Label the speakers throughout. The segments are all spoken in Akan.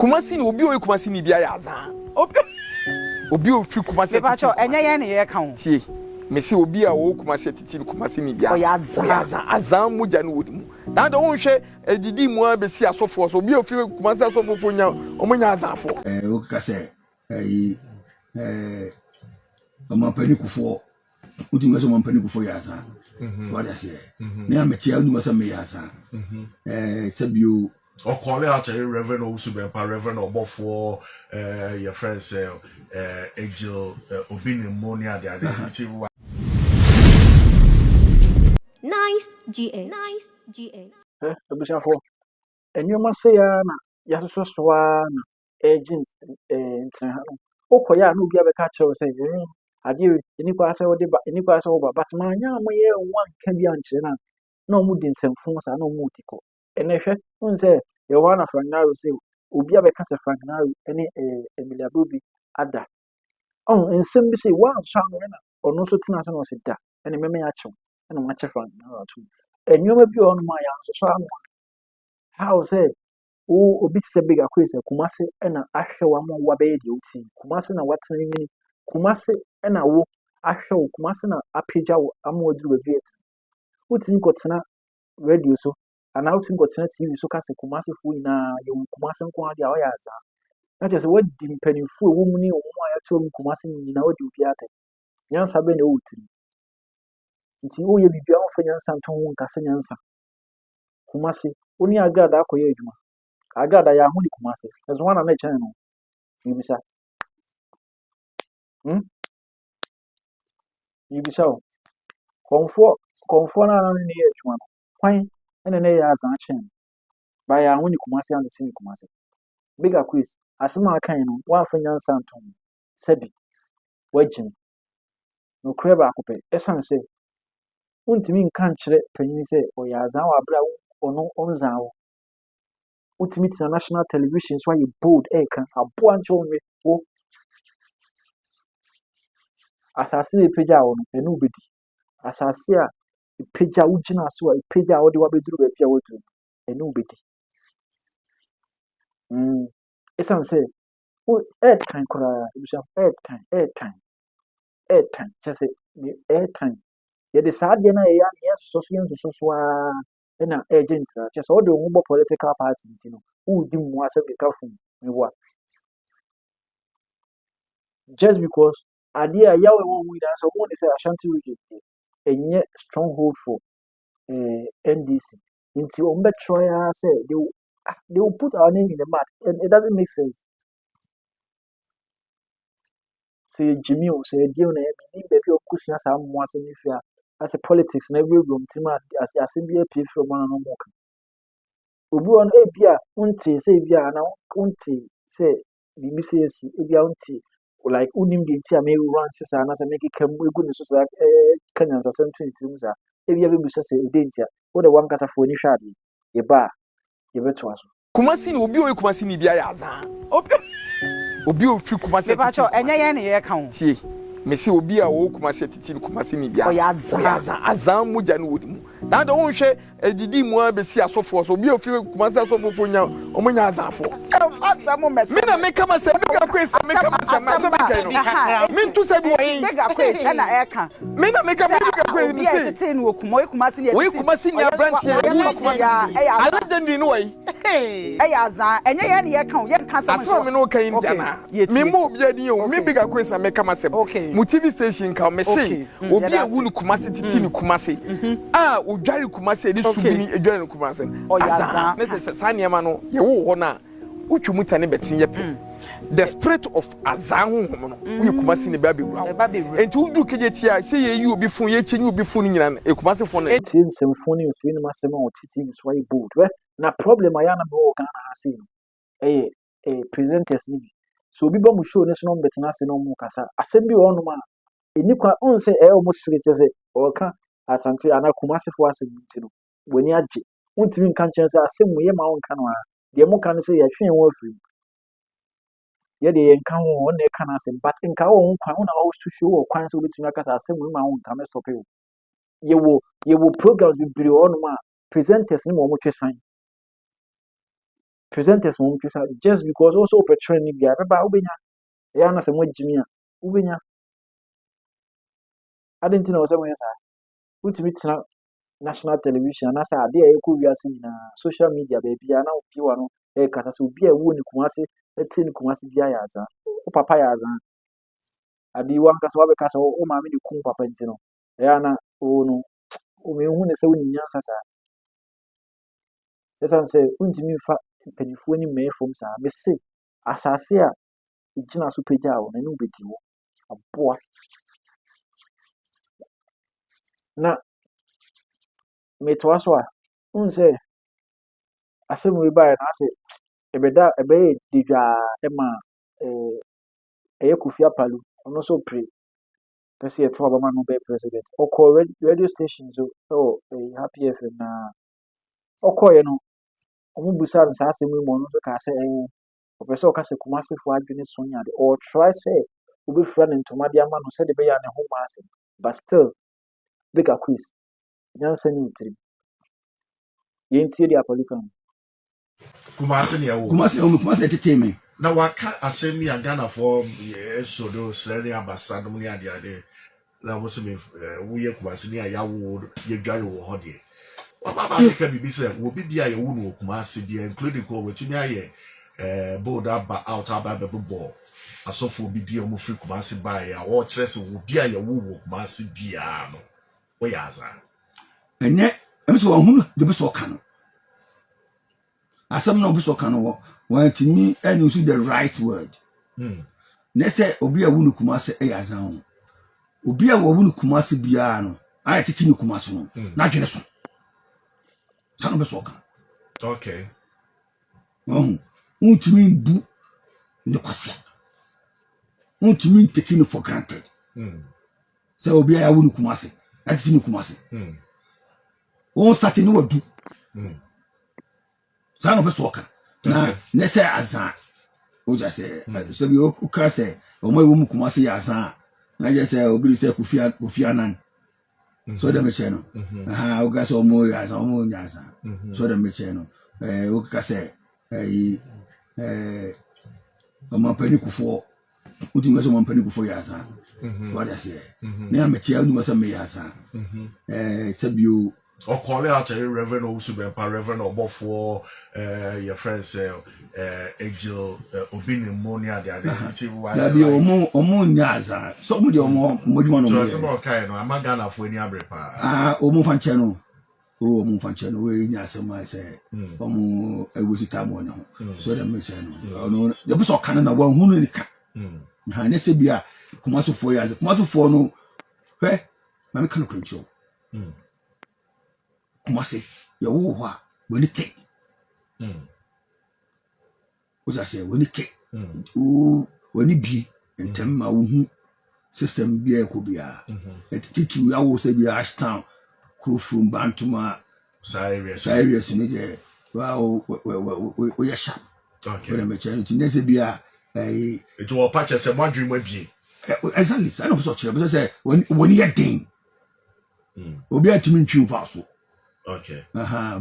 Speaker 1: Kumasi ni obi o Kumasi ni bia ya azan. Obi o fi Kumasi.
Speaker 2: Me pacho enye ye ne ye kan.
Speaker 1: Tie. Me se obi a wo Kumasi titi Kumasi ni bia.
Speaker 2: O ya
Speaker 1: azan muja no wodi mu. Na do won hwe edidi mu abesi asofo so obi o fi Kumasi asofo fo nya omonya azanfo.
Speaker 3: O ka se Mampani Kufo. Uti meso Mampani Kufo ya azan. What I say. Me ametia unu meso me ya azan. Sabio
Speaker 4: or call out a Reverend Osubempa, Reverend Obofo, your friends, Angel, Obinimonia, the other.
Speaker 5: Nice GA.
Speaker 6: Bishafo. And you must say, Yasuswana, agent, and Okoya, no give a catcher, say, adieu, any pass over, but my young one can be answered. No mood in some phones are no mutico. And if you say, you want a frank now, say, Ubia Becassa frank now, any Emilia Bubi, Ada. Oh, and some say, one song or no such as I said that, and a memiacho, and a match of frank now too. And you may be on my answer, so how say, oh, bits a bigger quiz, Kumasi, and a Ashawa Wabe duty, Kumasi, and what's in Kumasi, and a walk, Ashaw, Kumasi, a pija, a more do a bit. What's in Kotsana radio so? And out in got TV so cast a Kumasi fool in a young Kumasan quality oyaza. That is what the penny fool woman or my told Kumasi in our dupiate. Yan Sabine Outin. It's you will be beyond for Yan Santon Cassanyansa. Kumasi, only I got that coyeduma. I got a Yahoo Kumasi. There's one on the channel. You be so. You be so. Comfort near one. Why? And an air as a chain. By our only Kumasi and the Sini Kumasi. Bigger quiz, as my kind, one for Yan Santon. Sebi, wedging. No crab akupe, Essan say. Ultimin can't penny say, or Yazawa brow or no on Zao. Ultimate national television, why you bold acre, a point on me. Oh, as I see a page out, and nobody. As I see a page out, a page out, what we do a piano, and nobody. Essan say, oh, airtime, airtime, just say, airtime. Yet the Sardiana, yes, so and an agent, just all the Umbo political parties, who didn't want to be careful. What? Just because idea Yahweh won't with us, or one is a Ashanti region, and yet stronghold for NDC. Until Umbe Troya said they will put our name in the mud, and it doesn't make sense. Say Jimmy, say Dion, baby, or cushion as I'm once in if you are as a politics in every room, Tima, as a SMBA pay for one and more. Ubu on a beer, unti, say beer, now, unti, say, BBCS, unti, like unim the tea, may run to and as I make it come with goodness, like Kenyans are sent 20 rooms. If you ever be say a danger, what the one casa for any shabby, a bar, you bet to us.
Speaker 1: Kumasi ni obi o Kumasi ni bia ya azan. Obi o fi Kumasi.
Speaker 2: Me pacho enye ye ne ye kan.
Speaker 1: Tie. Me se obi a wo Kumasi titi Kumasi ni bia.
Speaker 2: O ya azan
Speaker 1: muja no wodi mu. Na do won hwe edidi mu abesi asofo so obi o fi Kumasi asofo fo nya omonya azanfo. Me na me kama se bega kwesi me kama se ma so me kai no. Me ntu se bi wo yin.
Speaker 2: Bega kwesi na e kan.
Speaker 1: Me na me kama bega kwesi me se.
Speaker 2: Titi ni okumo Kumasi ni.
Speaker 1: Wo Kumasi ni abranti ya Kumasi. Allegend ni wo yi.
Speaker 2: Eya azan enye ye ne ye kan ye kan se
Speaker 1: so me no kan indiana. Me mo obi ani o me bega kwesi me kama se. Mu TV station ka me se obi a wu ni Kumasi titi ni Kumasi. Ah odware Kumasi edi subini edware ni Kumasi. Azan me se saniema no ye wo ho na utwu mutane betin ye pe. The spirit of azan ho no we Kumasi ni ba bewura. Enti udu kejetia se ye yi obi fun ye chenyi obi fun nyina e Kumasi fun na
Speaker 6: etin semfoni mfini ni masema o titi is why bold we na problem ayana be o Ghana ha se no presenters ni bi so obi ba mu show ne so no betina se no mu kasa asem bi o no ma enikwa on se o mo sire se o ka asante ana Kumasi fo asem ti no wani age untimi nka nchen se asem ye ma won ka no a de mo kan se ye hwen won afiri ye de nka won on ne ka na asem but nka won kwan won na o to show o kwan se obetimi akasa asem ma won ka me stop e ye wo programs bi biri on ma presenters ni mo mo twesan presenters mom just because also portraying ni bia ba ubenya ya na se mo jimi a ubenya adenti na o se mo yesa utimi tena national television na sa ade e ko wiase nyina social media ba bia na obi wa no e kasa se obi a wo ni kumase eti ni kumase bia ya aza o papa ya aza ade wan kasa wa be kasa o ma me ni kum papa nti no ya na o no o me hu ne se woni nyansa sa esan se untimi fa penifo ni mefom sa me se asase a igina so pagya wo na no bedi wo aboa na metwa so a unse asem we bae na ase ebeda ebe didwa ema eye Kofi Apalu ono so pre pese eto abama no be president oko radio station so Happy FM na oko ye no omo busa nsa asem we mo no so ka se opese o ka se Kumasi fo adwene so nya de or try say obi fra ne ntoma de ama no se de be ya ne ho ma ase but still bigger quiz nyansa ni utiri yentie di Apalu kan
Speaker 4: Kumasi ne yawo.
Speaker 3: Kumasi tete me.
Speaker 4: Na waka asemi ya Ghana for so do sere abasa no ne ade na wo se me wo ye Kumasi ne yawo ye dware wo ho de. Mama Africa bibi se wo bibia ye wo no Kumasi bia including ko wetumi aye bold aba out aba bebo asofo bibia mo free Kumasi ba ya wo kire se wo bia ye wo Kumasi bia no wo ya aza.
Speaker 3: Ene emso wo hunu de be so ka no. Asam na obi so ka no want me and use the right word. Ne say obi a wunu Kumasi e ya zan. Obi a wo wunu Kumasi bia no. Aye titi ni Kumasi no. Na dwene so. Tano be so ka.
Speaker 4: Okay.
Speaker 3: Untimi bu ne kwase. Untimi take it for granted. Say obi a wunu Kumasi. Atiti ni Kumasi. Won start ni wadu. Tano be so ka. Na ne say azan. O just say so bi o ka say o mo wo Kumasi ya azan. Na just say obi say Kofi Anan. So dem che no. O ga so mo ya azan, o mo nya azan. So dem che no. O ka say Mampani Kufuor. Uti meso Mampani Kufuor ya azan. What I say. Me ametia unu meso me ya azan. Sabio
Speaker 4: Or call out a Reverend Osubempa, Reverend Obofuor, your friends, Angel Obinimonia, the other.
Speaker 3: Be omo nyaza. Some de omo modimo no.
Speaker 4: So some okay no, I'm Ghana for any abrepa.
Speaker 3: Omo fancheno. Omo fancheno we nyasa ma say. Omo ewusita mo no. So dem me say no. No, the be so kan na wan hunu ni ka. Ha ne se bia Kumasi fo ya. Kumasi fo no. Hwe, ma me kan kroncho. Kumasi ya wo ho a woni te o ja se woni te o woni bi entem ma wo hu system bi e ko bia etititu ya wo se bia ashtown Krofrom Bantuma serious ni je wa o ya sharp
Speaker 4: okay
Speaker 3: when me chen ti nese bia
Speaker 4: it will patch as a wondering we bi
Speaker 3: exactly I know so chere but say woni ya den obi atimi ntwi fa so.
Speaker 4: Okay.
Speaker 3: We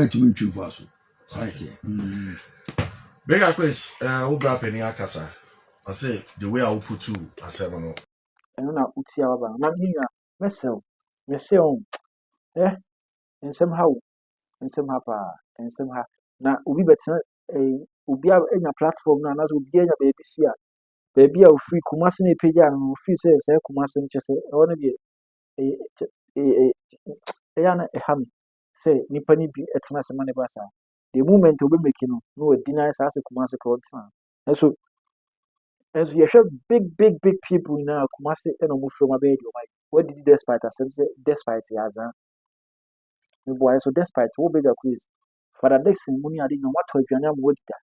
Speaker 3: are to meet you for so.
Speaker 4: Bigger quiz, Obra Penny Akasa. I say the way I will put you as 7 or.
Speaker 6: And na uti aba na minya mesel and somehow pa and somehow na ubi betina ubi enya platform na nazo ubi enya baby sia baby a free Kumasi na page no free say Kumasi nche e wona bi ya na ehami say nipa ni bi etena se mane basa the moment obi make no we deny say Kumasi content and so you have big people in Kumasi and almost from a bed. What did you despite us? Despite Yaza, the boy, so despite what bigger quiz. Father Dixon, money I didn't know what to Janam would that.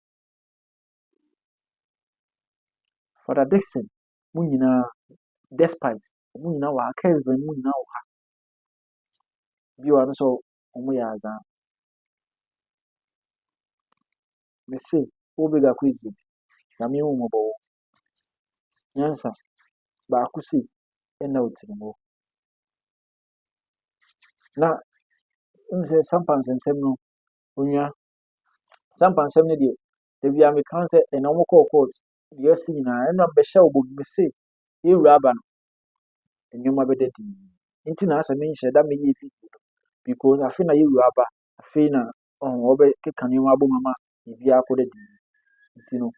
Speaker 6: Father Dixon, Munina, despite Munina, our case when Munina, you are so Omoyaza. Me say, what bigger quiz. Yami Umobo. Yansa, Bakusi, and no more. Now, say some pants and some no. Unya, some pants 70 Ebi a meka sɛ ɛna ɔmo kɔɔ court deɛ ɛsi nyinaa ɛna mbɛhyɛ ɔbɔ bi se ewura aba no nneɛma bɛda di nti na asɛ menhyɛ da meyɛ video no because afei na yɛwura aba afei na ɔbɛkeka nneɛma abɔ mama biribiara akɔda di nti no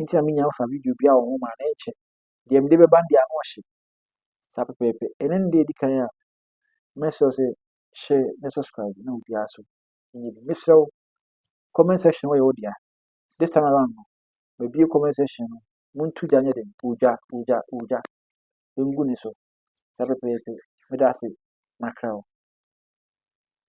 Speaker 6: nti na menya mfa video bi a ɔho ma na ɛnkyɛ deɛ mede bɛba deɛ ano ɔhye saa pɛpɛɛpɛ ɛno ne deɛ edi kan a mɛsrɛ sɛ share na subscribe na obiara so ɛnyɛ bi mesrɛ wo comment section wɔ yɛ wo dea this time around no mabie comment section no muntu gya nyɛ den ogya ngu ne so saa pɛpɛɛpɛ meda ase nakra wo